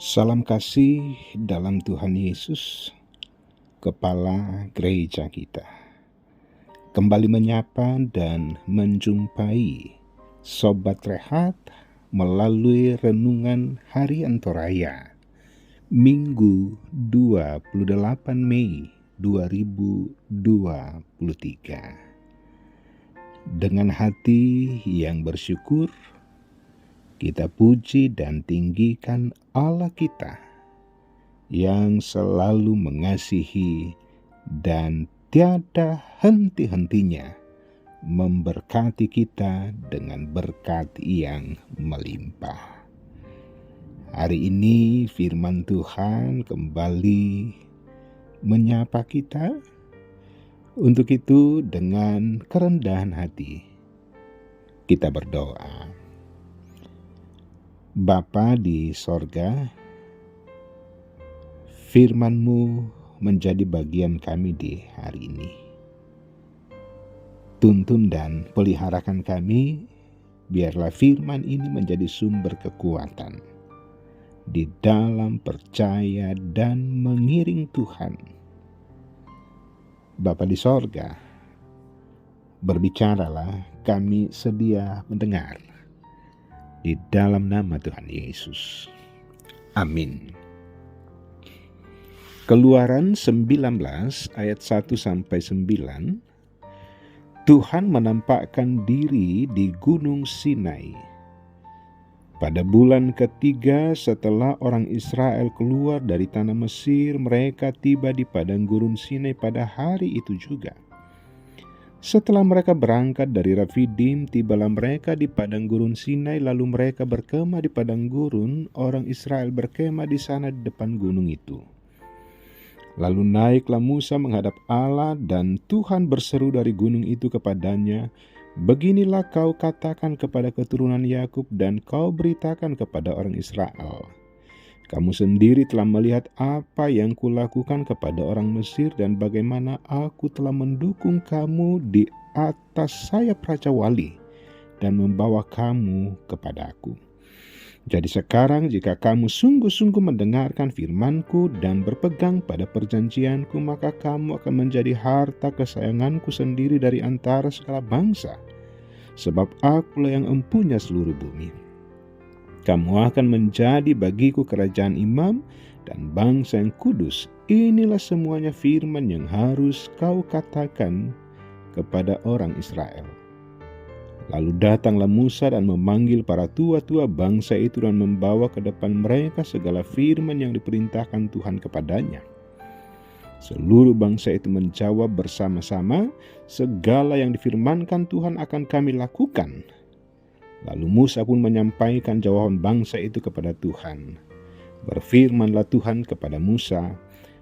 Salam kasih dalam Tuhan Yesus, Kepala Gereja kita. Kembali menyapa dan menjumpai Sobat Rehat melalui Renungan Harian Toraya, Minggu 28 Mei 2023. Dengan hati yang bersyukur, kita puji dan tinggikan Allah kita yang selalu mengasihi dan tiada henti-hentinya memberkati kita dengan berkat yang melimpah. Hari ini firman Tuhan kembali menyapa kita. Untuk itu dengan kerendahan hati kita berdoa. Bapa di sorga, firman-Mu menjadi bagian kami di hari ini. Tuntun dan peliharakan kami, biarlah firman ini menjadi sumber kekuatan di dalam percaya dan mengiring Tuhan. Bapa di sorga, berbicaralah, kami sedia mendengar. Di dalam nama Tuhan Yesus. Amin. Keluaran 19 ayat 1-9. Tuhan menampakkan diri di Gunung Sinai. Pada bulan ketiga setelah orang Israel keluar dari tanah Mesir, mereka tiba di padang gurun Sinai pada hari itu juga. Setelah mereka berangkat dari Rafidim, tibalah mereka di padang gurun Sinai, lalu mereka berkemah di padang gurun. Orang Israel berkemah di sana di depan gunung itu. Lalu naiklah Musa menghadap Allah, dan Tuhan berseru dari gunung itu kepadanya, "Beginilah kau katakan kepada keturunan Yakub dan kau beritakan kepada orang Israel. Kamu sendiri telah melihat apa yang kulakukan kepada orang Mesir dan bagaimana aku telah mendukung kamu di atas sayap Raja Wali dan membawa kamu kepadaku. Jadi sekarang jika kamu sungguh-sungguh mendengarkan firman-Ku dan berpegang pada perjanjian-Ku, maka kamu akan menjadi harta kesayangan-Ku sendiri dari antara segala bangsa, sebab Akulah yang empunya seluruh bumi. Kamu akan menjadi bagiku kerajaan imam dan bangsa yang kudus. Inilah semuanya firman yang harus kau katakan kepada orang Israel." Lalu datanglah Musa dan memanggil para tua-tua bangsa itu dan membawa ke depan mereka segala firman yang diperintahkan Tuhan kepadanya. Seluruh bangsa itu menjawab bersama-sama, "Segala yang difirmankan Tuhan akan kami lakukan." Lalu Musa pun menyampaikan jawaban bangsa itu kepada Tuhan. Berfirmanlah Tuhan kepada Musa,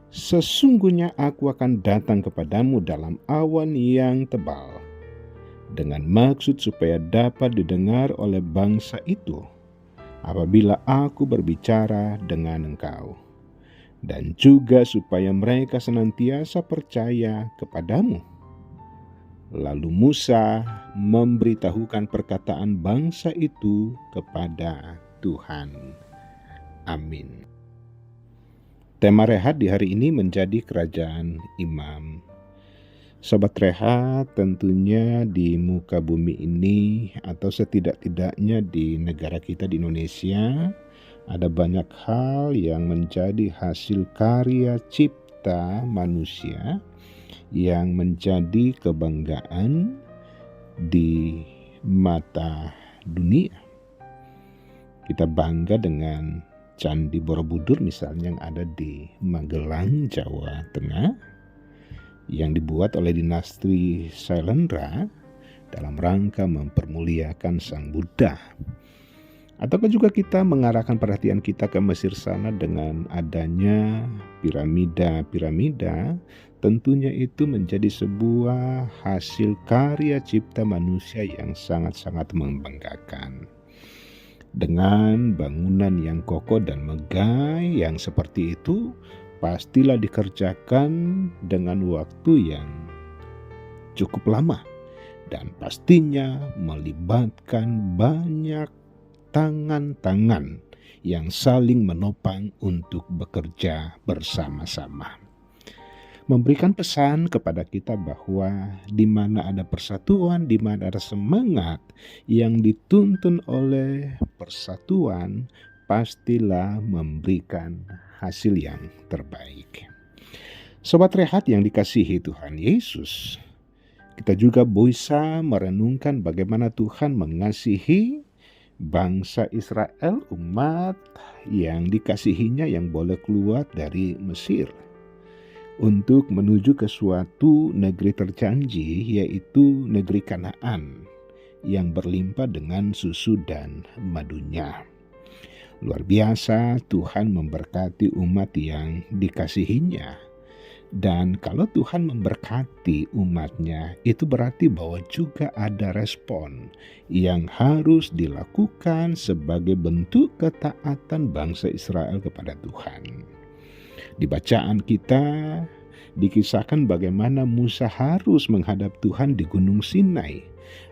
"Sesungguhnya aku akan datang kepadamu dalam awan yang tebal, dengan maksud supaya dapat didengar oleh bangsa itu apabila aku berbicara dengan engkau, dan juga supaya mereka senantiasa percaya kepadamu." Lalu Musa memberitahukan perkataan bangsa itu kepada Tuhan. Amin. Tema rehat di hari ini menjadi kerajaan imam. Sobat Rehat, tentunya di muka bumi ini atau setidak-tidaknya di negara kita di Indonesia, ada banyak hal yang menjadi hasil karya cipta manusia yang menjadi kebanggaan di mata dunia. Kita bangga dengan Candi Borobudur misalnya yang ada di Magelang, Jawa Tengah, yang dibuat oleh dinasti Sailendra dalam rangka mempermuliakan Sang Buddha. Ataukah juga kita mengarahkan perhatian kita ke Mesir sana dengan adanya piramida-piramida, tentunya itu menjadi sebuah hasil karya cipta manusia yang sangat-sangat membanggakan. Dengan bangunan yang kokoh dan megah yang seperti itu, pastilah dikerjakan dengan waktu yang cukup lama dan pastinya melibatkan banyak tangan-tangan yang saling menopang untuk bekerja bersama-sama. Memberikan pesan kepada kita bahwa di mana ada persatuan, di mana ada semangat yang dituntun oleh persatuan, pastilah memberikan hasil yang terbaik. Sobat Rehat yang dikasihi Tuhan Yesus, kita juga bisa merenungkan bagaimana Tuhan mengasihi bangsa Israel, umat yang dikasihinya yang boleh keluar dari Mesir untuk menuju ke suatu negeri terjanji, yaitu negeri Kanaan yang berlimpah dengan susu dan madunya. Luar biasa Tuhan memberkati umat yang dikasihinya. Dan kalau Tuhan memberkati umatnya, itu berarti bahwa juga ada respon yang harus dilakukan sebagai bentuk ketaatan bangsa Israel kepada Tuhan. Di bacaan kita dikisahkan bagaimana Musa harus menghadap Tuhan di Gunung Sinai.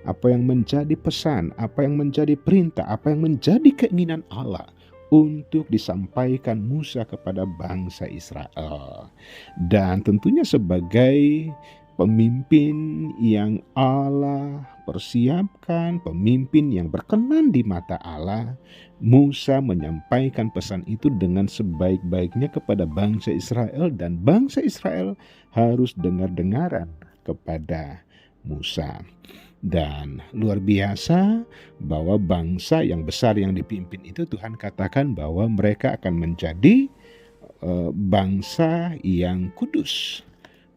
Apa yang menjadi pesan, apa yang menjadi perintah, apa yang menjadi keinginan Allah untuk disampaikan Musa kepada bangsa Israel. Dan tentunya sebagai pemimpin yang Allah persiapkan, pemimpin yang berkenan di mata Allah, Musa menyampaikan pesan itu dengan sebaik-baiknya kepada bangsa Israel, dan bangsa Israel harus dengar-dengaran kepada Musa. Dan luar biasa bahwa bangsa yang besar yang dipimpin itu Tuhan katakan bahwa mereka akan menjadi bangsa yang kudus,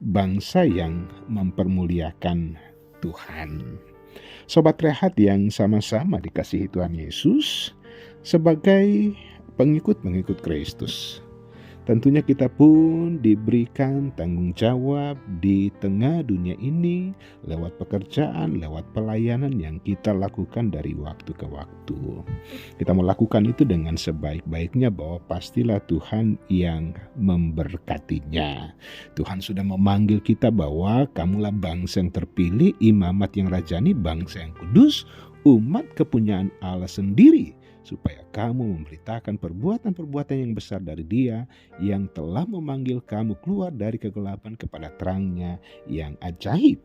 bangsa yang mempermuliakan Tuhan. Sobat Rehat yang sama-sama dikasihi Tuhan Yesus, sebagai pengikut-pengikut Kristus, tentunya kita pun diberikan tanggung jawab di tengah dunia ini lewat pekerjaan, lewat pelayanan yang kita lakukan dari waktu ke waktu. Kita melakukan itu dengan sebaik-baiknya bahwa pastilah Tuhan yang memberkatinya. Tuhan sudah memanggil kita bahwa kamulah bangsa yang terpilih, imamat yang rajani, bangsa yang kudus, umat kepunyaan Allah sendiri, supaya kamu memberitakan perbuatan-perbuatan yang besar dari Dia yang telah memanggil kamu keluar dari kegelapan kepada terang-Nya yang ajaib.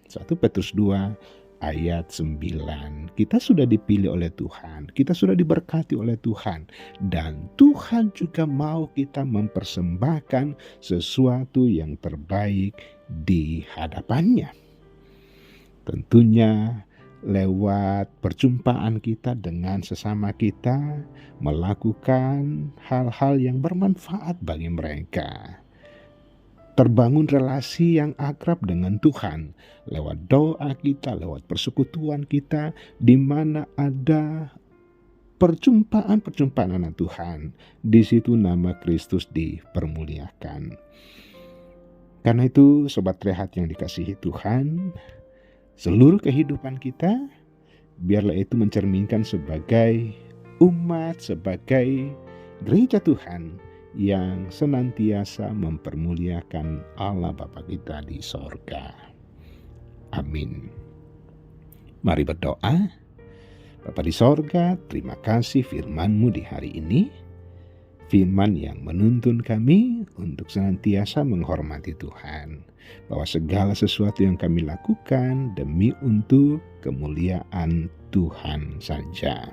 1 Petrus 2 ayat 9. Kita sudah dipilih oleh Tuhan, kita sudah diberkati oleh Tuhan, dan Tuhan juga mau kita mempersembahkan sesuatu yang terbaik di hadapan-Nya. Tentunya lewat perjumpaan kita dengan sesama kita, melakukan hal-hal yang bermanfaat bagi mereka. Terbangun relasi yang akrab dengan Tuhan lewat doa kita, lewat persekutuan kita, di mana ada perjumpaan-perjumpaan anak Tuhan. Di situ nama Kristus dipermuliakan. Karena itu, Sobat Rehat yang dikasihi Tuhan, seluruh kehidupan kita, biarlah itu mencerminkan sebagai umat, sebagai gereja Tuhan yang senantiasa mempermuliakan Allah Bapa kita di sorga. Amin. Mari berdoa. Bapa di sorga, terima kasih firman-Mu di hari ini. Firman yang menuntun kami untuk senantiasa menghormati Tuhan, bahwa segala sesuatu yang kami lakukan demi untuk kemuliaan Tuhan saja.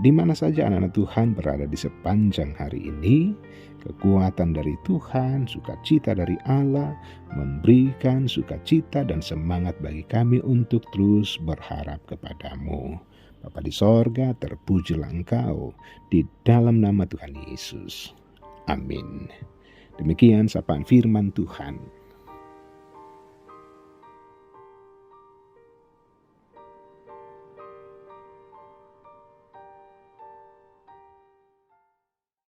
Di mana saja anak-anak Tuhan berada di sepanjang hari ini, kekuatan dari Tuhan, sukacita dari Allah, memberikan sukacita dan semangat bagi kami untuk terus berharap kepadamu. Bapa di sorga, terpujilah Engkau di dalam nama Tuhan Yesus. Amin. Demikian sapaan firman Tuhan.